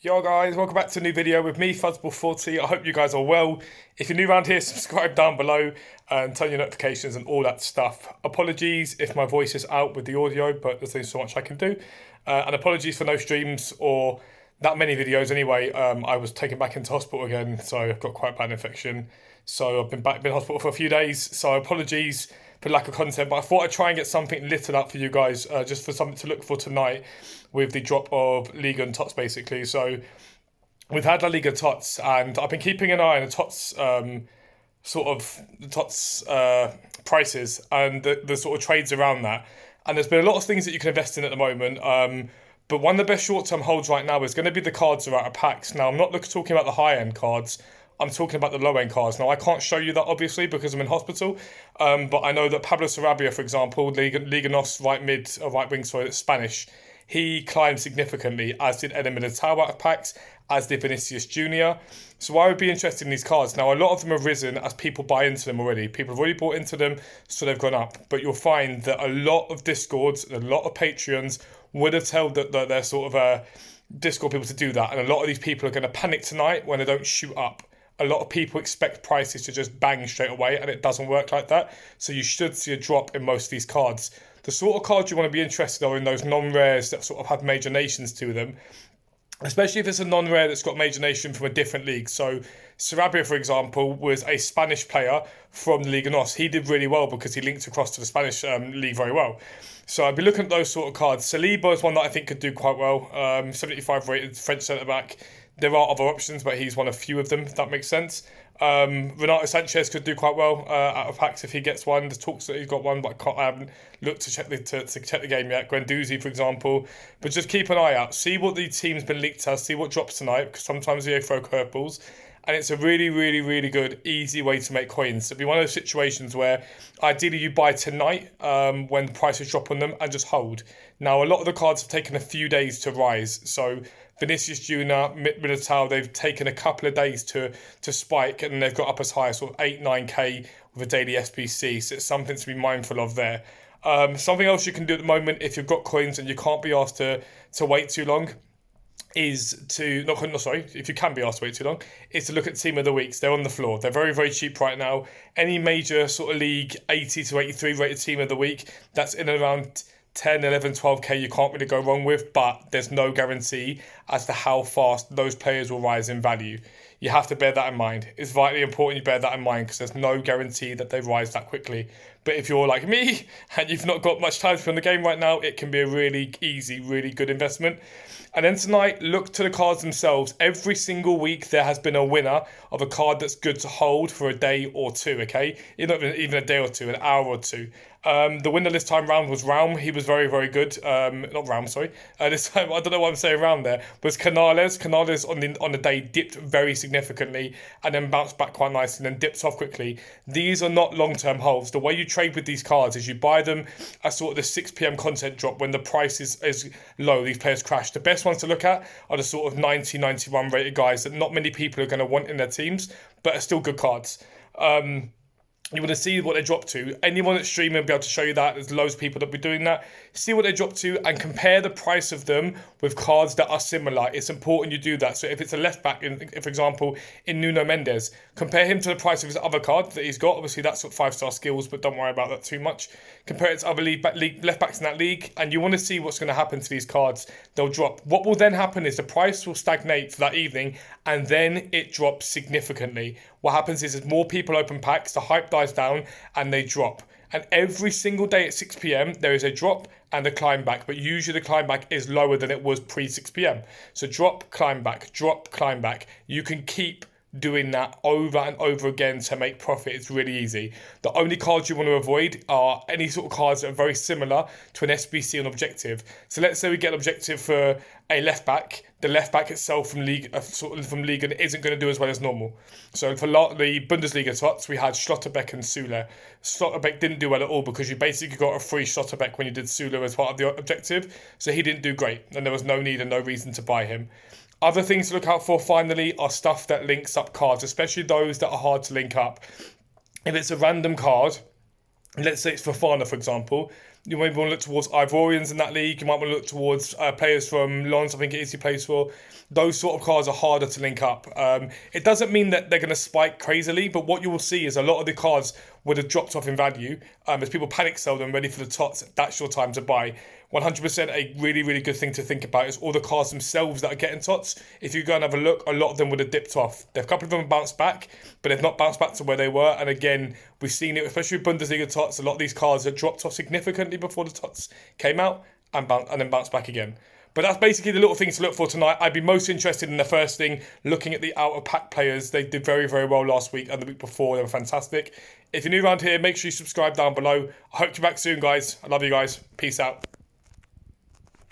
Yo guys, welcome back to a new video with me, Fuzzball40. I hope you guys are well. If you're new around here, subscribe down below and turn your notifications and all that stuff. Apologies if my voice is out with the audio, but there's only so much I can do. And apologies for no streams or that many videos anyway. I was taken back into hospital again, so I've got quite a bad infection. So I've been in hospital for a few days, so apologies for lack of content, but I thought I'd try and get something littered up for you guys, just for something to look for tonight with the drop of Ligue and Tots basically. So we've had La Liga Tots, and I've been keeping an eye on the Tots, prices and the sort of trades around that. And there's been a lot of things that you can invest in at the moment. But one of the best short-term holds right now is going to be the cards that are out of packs. Now, I'm not talking about the high-end cards. I'm talking about the low-end cards. Now, I can't show you that, obviously, because I'm in hospital. But I know that Pablo Sarabia, for example, Liga NOS right wing, that's Spanish, he climbed significantly, as did Eder Militao out of packs, as did Vinicius Jr. So I would be interested in these cards. Now, a lot of them have risen as people buy into them already. People have already bought into them, so they've gone up. But you'll find that a lot of Discords and a lot of Patreons would have told that they're sort of Discord people to do that. And a lot of these people are going to panic tonight when they don't shoot up. A lot of people expect prices to just bang straight away, and it doesn't work like that. So you should see a drop in most of these cards. The sort of cards you want to be interested in are in those non-rares that sort of have major nations to them, especially if it's a non-rare that's got major nation from a different league. So Sarabia, for example, was a Spanish player from the Ligue NOS. He did really well because he linked across to the Spanish league very well. So I'd be looking at those sort of cards. Saliba is one that I think could do quite well. 75 rated French centre-back. There are other options, but he's one of few of them, if that makes sense. Renato Sanchez could do quite well out of packs if he gets one. There's talks that he's got one, but I haven't looked to check the game yet. Guendouzi, for example. But just keep an eye out. See what the team's been leaked as. See what drops tonight, because sometimes they throw curveballs. And it's a really, really, really good, easy way to make coins. It'll be one of those situations where ideally you buy tonight when the prices drop on them and just hold. Now, a lot of the cards have taken a few days to rise. So Vinicius Jr., Militao, they've taken a couple of days to spike, and they've got up as high as sort of 8-9k with a daily SBC. So it's something to be mindful of there. Something else you can do at the moment if you've got coins and you can't be asked to wait too long is to, if you can be asked to wait too long, is to look at Team of the Weeks. They're on the floor. They're very, very cheap right now. Any major sort of league, 80 to 83 rated Team of the Week, that's in and around 10, 11, 12k you can't really go wrong with, but there's no guarantee as to how fast those players will rise in value. You have to bear that in mind. It's vitally important you bear that in mind because there's no guarantee that they rise that quickly. But if you're like me and you've not got much time to play on the game right now, it can be a really easy, really good investment. And then tonight, look to the cards themselves. Every single week there has been a winner of a card that's good to hold for a day or two, okay? Not even a day or two, an hour or two. The winner this time round was Raum. He was very, very good. Not Raum, sorry. This time, I don't know what I'm saying around there. Was Canales. Canales on the day dipped very significantly and then bounced back quite nicely and then dips off quickly. These are not long-term holds. The way you trade with these cards is you buy them at sort of the 6 p.m. content drop when the price is low. These players crash. The best ones to look at are the sort of 90, 91 rated guys that not many people are going to want in their teams, but are still good cards. You want to see what they drop to. Anyone that's streaming will be able to show you that. There's loads of people that will be doing that. See what they drop to and compare the price of them with cards that are similar. It's important you do that. So if it's a left back, for example, in Nuno Mendes, compare him to the price of his other card that he's got. Obviously, that's got 5-star skills, but don't worry about that too much. Compare it to other left backs in that league, and you want to see what's going to happen to these cards. They'll drop. What will then happen is the price will stagnate for that evening, and then it drops significantly. What happens is as more people open packs, the hype dies down, and they drop. And every single day at 6 p.m, there is a drop and a climb back. But usually the climb back is lower than it was pre-6 p.m. So drop, climb back, drop, climb back. You can keep doing that over and over again to make profit. It's really easy. The only cards you want to avoid are any sort of cards that are very similar to an SBC on objective. So let's say we get an objective for a left back. The left back itself from Ligue isn't going to do as well as normal. So for the Bundesliga Tots, we had Schlotterbeck and Süle. Schlotterbeck didn't do well at all because you basically got a free Schlotterbeck when you did Süle as part of the objective. So he didn't do great, and there was no need and no reason to buy him. Other things to look out for, finally, are stuff that links up cards, especially those that are hard to link up. If it's a random card, let's say it's Fofana, for example, You might want to look towards Ivorians in that league. You might want to look towards players from Lens, I think it is he plays for. Those sort of cards are harder to link up. It doesn't mean that they're going to spike crazily, but what you will see is a lot of the cards would have dropped off in value as people panic sell them ready for the tots. That's your time to buy. 100% a really, really good thing to think about is all the cards themselves that are getting tots. If you go and have a look, a lot of them would have dipped off. A couple of them have bounced back, but they've not bounced back to where they were. And again, we've seen it, especially with Bundesliga tots, a lot of these cards have dropped off significantly before the tots came out and then bounced back again. But that's basically the little things to look for tonight. I'd be most interested in the first thing, looking at the out-of-pack players. They did very, very well last week and the week before. They were fantastic. If you're new around here, make sure you subscribe down below. I hope you're back soon, guys. I love you guys. Peace out.